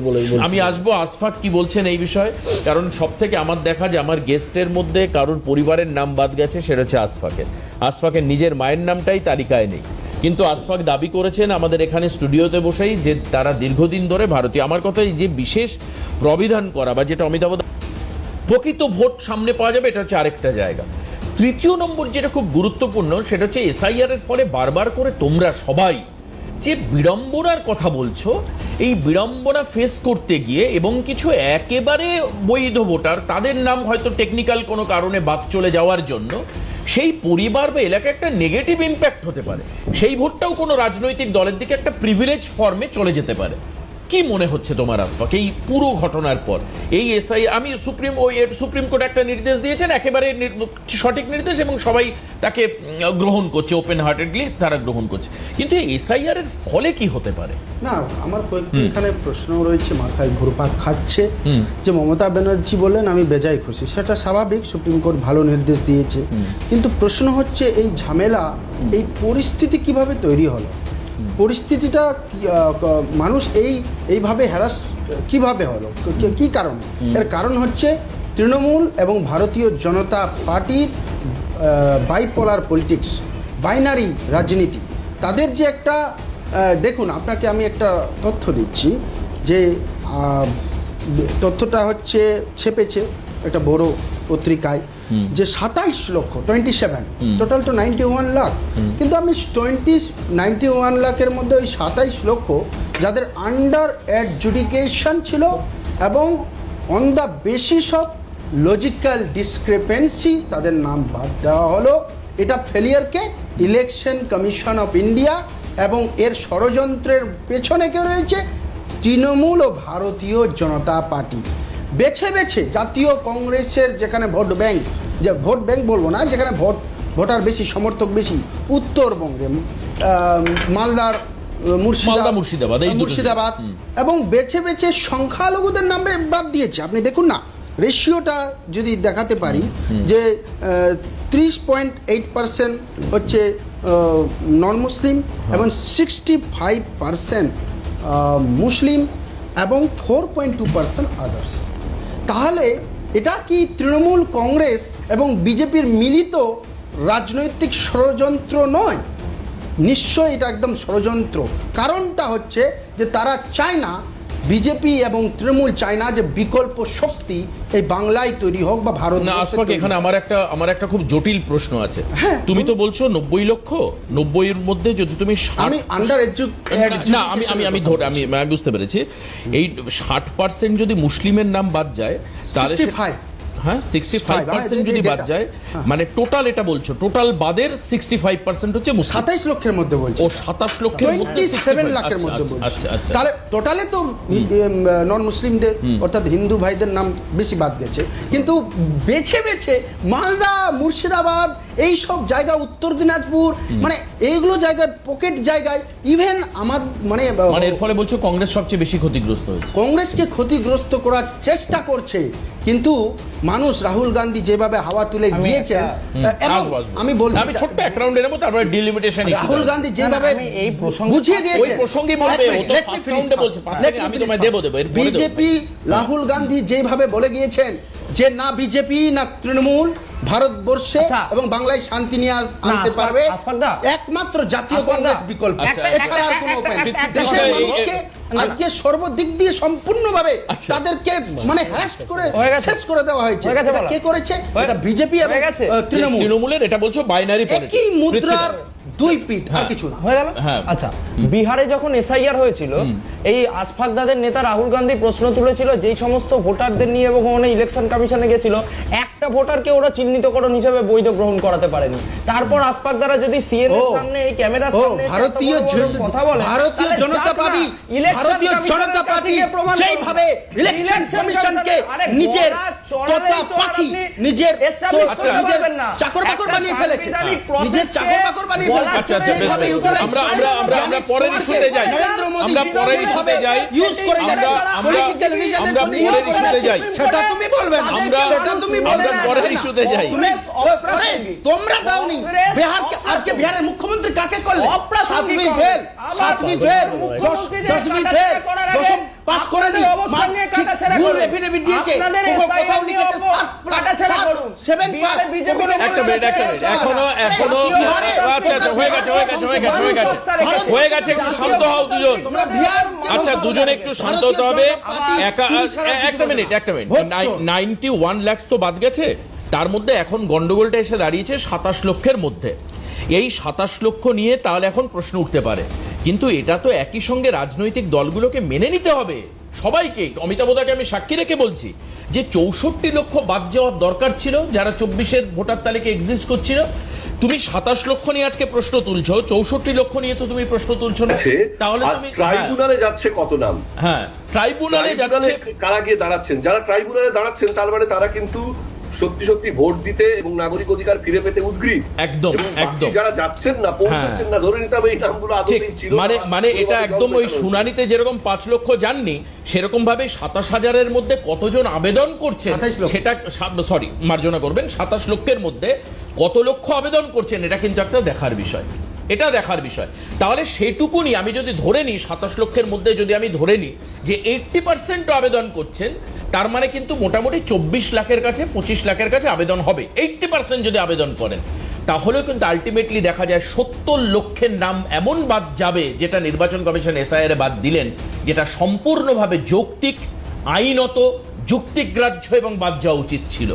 বলে আমি আসবো আসফাক কি বলছেন এই বিষয়ে, কারণ সব থেকে আমার দেখা যে আমার গেস্টের মধ্যে কারোর পরিবারের নাম বাদ গেছে, সেটা হচ্ছে আসফাকের নিজের মায়ের নামটাই তালিকায় নেই। কিন্তু আসফাক দাবি করেছেন আমাদের এখানে স্টুডিওতে বসেই যে তারা দীর্ঘদিন ধরে ভারতীয়। আমার কথা এই যে বিশেষ প্রবিধান করা বা যেটা অমিতাভ প্রকৃত ভোট সামনে পাওয়া যাবে, এটা হচ্ছে আরেকটা জায়গা। তৃতীয় নম্বর যেটা খুব গুরুত্বপূর্ণ সেটা হচ্ছে এসআইআর এর ফলে বারবার করে তোমরা সবাই যে বিড়ম্বনার কথা বলছো, এই বিড়ম্বনা ফেস করতে গিয়ে এবং কিছু একেবারে বৈধ ভোটার তাদের নাম হয়তো টেকনিক্যাল কোনো কারণে বাদ চলে যাওয়ার জন্য সেই পরিবার বা এলাকায় একটা নেগেটিভ ইম্প্যাক্ট হতে পারে, সেই ভোটটাও কোনো রাজনৈতিক দলের দিকে একটা প্রিভিলেজ ফর্মে চলে যেতে পারে। কি মনে হচ্ছে তোমার আসফাক এই পুরো ঘটনার পর? এই এসআই আমি সুপ্রিম কোর্ট একটা নির্দেশ দিয়েছেন, একেবারে সঠিক নির্দেশ, এবং সবাই তাকে গ্রহণ করছে, ওপেন হার্টেডলি তারা গ্রহণ করছে, কিন্তু এই এসআইআর এর ফলে কি হতে পারে? না, আমার কয়েকখানে প্রশ্ন রয়েছে, মাথায় ঘুরপাক খাচ্ছে। যে মমতা ব্যানার্জি বললেন আমি বেজায় খুশি, সেটা স্বাভাবিক, সুপ্রিম কোর্ট ভালো নির্দেশ দিয়েছে, কিন্তু প্রশ্ন হচ্ছে এই ঝামেলা, এই পরিস্থিতি কিভাবে তৈরি হলো? পরিস্থিতিটা মানুষ এইভাবে হ্যারাস কিভাবে হলো, কি কারণ? এর কারণ হচ্ছে তৃণমূল এবং ভারতীয় জনতা পার্টির বাইপোলার পলিটিক্স, বাইনারি রাজনীতি। তাদের যে একটা দেখুন, আপনাকে আমি একটা তথ্য দিচ্ছি, যে তথ্যটা হচ্ছে ছেপেছে একটা বড় পত্রিকায়, যে 27 লক্ষ 27 টোটাল তো 91 লাখ, কিন্তু আমি 91 লাখের মধ্যে ওই 27 লক্ষ যাদের আন্ডার অ্যাডজুডিকেশন ছিল এবং on the basis of logical discrepancy তাদের নাম বাদ দেওয়া হলো। এটা ফেলিয়ারকে ইলেকশন কমিশন অফ ইন্ডিয়া এবং এর ষড়যন্ত্রের পেছনে কে রয়েছে? তৃণমূল ও ভারতীয় জনতা পার্টি। বেছে বেছে জাতীয় কংগ্রেসের যেখানে ভোট ব্যাংক, যে ভোট ব্যাংক বলবো না, যেখানে ভোটার বেশি, সমর্থক বেশি, উত্তরবঙ্গে মালদার মুর্শিদাবাদ, এবং বেছে বেছে সংখ্যালঘুদের নামে বাদ দিয়েছে। আপনি দেখুন না, রেশিওটা যদি দেখাতে পারি, যে 30.8% হচ্ছে নন মুসলিম এবং 65% মুসলিম এবং 4.2% আদার্স। তাহলে এটা কি তৃণমূল কংগ্রেস এবং বিজেপির মিলিত রাজনৈতিক ষড়যন্ত্র নয়? নিশ্চয়ই এটা একদম ষড়যন্ত্র। কারণটা হচ্ছে যে তারা চায় না, বিজেপি এবং তৃণমূল চায় না যে বিকল্প শক্তি এই বাংলায় তৈরি হোক বা ভারত। না আসফাক, এখানে আমার একটা খুব জটিল প্রশ্ন আছে। তুমি তো বলছো 90 লক্ষ, 90 এর মধ্যে যদি তুমি আমি আন্ডার না আমি বুঝতে পেরেছি, এই 60% যদি মুসলিমের নাম বাদ যায় তাহলে 65% যদি বাদ যায়, মানে টোটাল এটা বলছো, টোটাল বাদের 65% হচ্ছে 27 লক্ষের মধ্যে বলছো। ও 27 লক্ষের মধ্যে 27 লাখের মধ্যে বলছো। তাহলে টোটালে তো নন মুসলিমদের অর্থাৎ হিন্দু ভাইদের নাম বেশি বাদ গেছে, কিন্তু বেছে বেছে মালদা, মুর্শিদাবাদ, এই সব জায়গা, উত্তর দিনাজপুর, মানে এইগুলো জায়গায়, পকেট জায়গায়, ইভেন আমার মানে এর ফলে বলছো কংগ্রেস সবচেয়ে বেশি ক্ষতিগ্রস্ত হয়েছে। কংগ্রেসকে ক্ষতিগ্রস্ত করার চেষ্টা করছে, কিন্তু মানুষ রাহুল গান্ধী যেভাবে হাওয়া তুলে গিয়েছেন, আমি বলবো আমি ছোট্ট এক রাউন্ডে নেব, তারপরে ডিলিমিটেশন ইস্যু। রাহুল গান্ধী যেভাবে এই বুঝিয়ে দিয়েছেন, ওই প্রসঙ্গে বলবে, ও তো ফার্স্ট রাউন্ডে বলছে, আমি তোমায় দেব। বিজেপি রাহুল গান্ধী যেভাবে বলে গিয়েছেন যে না বিজেপি না তৃণমূল ভারতবর্ষে এবং বাংলায় শান্তি নিয়ে আনতে পারবে, একমাত্র জাতীয় কংগ্রেস বিকল্প, এছাড়া আর কোনো উপায় নেই। দেশের মানুষকে আজকে সর্বদিক দিয়ে সম্পূর্ণভাবে তাদেরকে মানে হ্যারাস করে শেষ করে দেওয়া হয়েছে। এটা কে করেছে? এটা বিজেপি এবং তৃণমূলের। এটা বলছো বাইনারি পলিটিক্স, একই মুদ্রার দুই পিঠ, আর কিছু না। হয়ে গেল। আচ্ছা, বিহারে যখন এসআইআর হয়েছিল, এই আসফাক দাদের নেতা রাহুল গান্ধী প্রশ্ন তুলেছিল যেই সমস্ত ভোটারদের নিয়ে এবং ওখানে ইলেকশন কমিশনে গেছিল, একটা ভোটারকে ওরা চিহ্নিতকরণ হিসেবে বৈধ গ্রহণ করাতে পারেনি। তারপর আসফাক দারা যদি সিএনএ এর সামনে, এই ক্যামেরার সামনে ভারতীয় কথা বলে, ভারতীয় জনতা পার্টি, ভারতীয় জনতা পার্টি যেইভাবে ইলেকশন কমিশনকে নিজের তোতা পাখি, নিজের চাকর বাকর বানিয়ে ফেলেছে, নিজের চাকর বাকর বানিয়ে ফেলেছে। আচ্ছা, আমরা পরের ইস্যুতে যাই, সেটা তুমি বলবে না, পরের ইস্যুতে যাই। তোমরা দাওনি বিহারকে, আজকে বিহারের মুখ্যমন্ত্রী কাকে করলে? 7वीं ফেল, 10वीं ফেল, পাস করে দিন। আপনাদের অবস্থান নিয়ে কাটাছেঁড়া ভুল করুন। এফিডেভিট দিয়েছে, আপনাদের কোথাও SIR কোথাও নিয়ে লিখেছে অব- 7 কাটাছেঁড়া করুন। 7 বিহারে পাস, BJP কখনো কে একটা মিনিট এখনো হয়ে গেছে একটু শান্ত হও দুজন। আচ্ছা দুজনে একটু শান্ত হতে হবে। একটা মিনিট 91 লাখ তো বাদ গেছে, তার মধ্যে এখন গন্ডগোলটা এসে দাঁড়িয়েছে 27 লক্ষের মধ্যে। এই 27 লক্ষ নিয়ে তাহলে এখন প্রশ্ন উঠতে পারে, কিন্তু এটা তো একই সঙ্গে রাজনৈতিক দলগুলোকে মেনে নিতে হবে সবাইকে। অমিতাভ দাকে আমি সাক্ষী রেখে বলছি যে 64 লক্ষ বাদ যাওয়ার দরকার ছিল যারা 24-এর ভোটার তালিকা এক্সিস্ট করছিল। তুমি 27 লক্ষ নিয়ে আজকে প্রশ্ন তুলছো, 64 লক্ষ নিয়ে তো তুমি প্রশ্ন তুলছো না। তাহলে তুমি ট্রাইব্যুনালে যাচ্ছে কত নাম? হ্যাঁ ট্রাইব্যুনালে যাচ্ছে কারা গিয়ে দাঁড়াচ্ছেন? যারা ট্রাইব্যুনালে দাঁড়াচ্ছেন তার মানে তারা কিন্তু সত্যি সত্যি ভোট দিতে এবং নাগরিক অধিকার ফিরে পেতে উদ্গ্রীব। একদম এবং বাকি একদম যারা যাচ্ছেন না, পৌঁছাচ্ছেন না, ধরে নিতে হবে এই নামগুলো ঠিক। আদতেই ছিল মানে এটা একদম ওই শুনানিতে যেরকম 5 লক্ষ যাননি, সেরকম ভাবে 27,000-এর মধ্যে কতজন আবেদন করছেন 27 লক্ষ। সেটা সরি মার্জনা করবেন, 27 লক্ষের মধ্যে কত লক্ষ আবেদন করছেন এটা কিন্তু একটা দেখার বিষয়, এটা দেখার বিষয়। তাহলে সেটুকুনি আমি যদি ধরে নিই, 27 লক্ষের মধ্যে যদি আমি ধরে নিই যে 80% আবেদন করছেন, তার মানে কিন্তু মোটামুটি 24 লাখের কাছে 25 লাখের কাছে আবেদন হবে 80% যদি আবেদন করেন। তাহলেও কিন্তু আলটিমেটলি দেখা যায় 70 লক্ষের নাম এমন বাদ যাবে যেটা নির্বাচন কমিশন SIR এ বাদ দিলেন, যেটা সম্পূর্ণভাবে যৌক্তিক, আইনত, যুক্তিগ্রাহ্য এবং বাদ যাওয়া উচিত ছিল।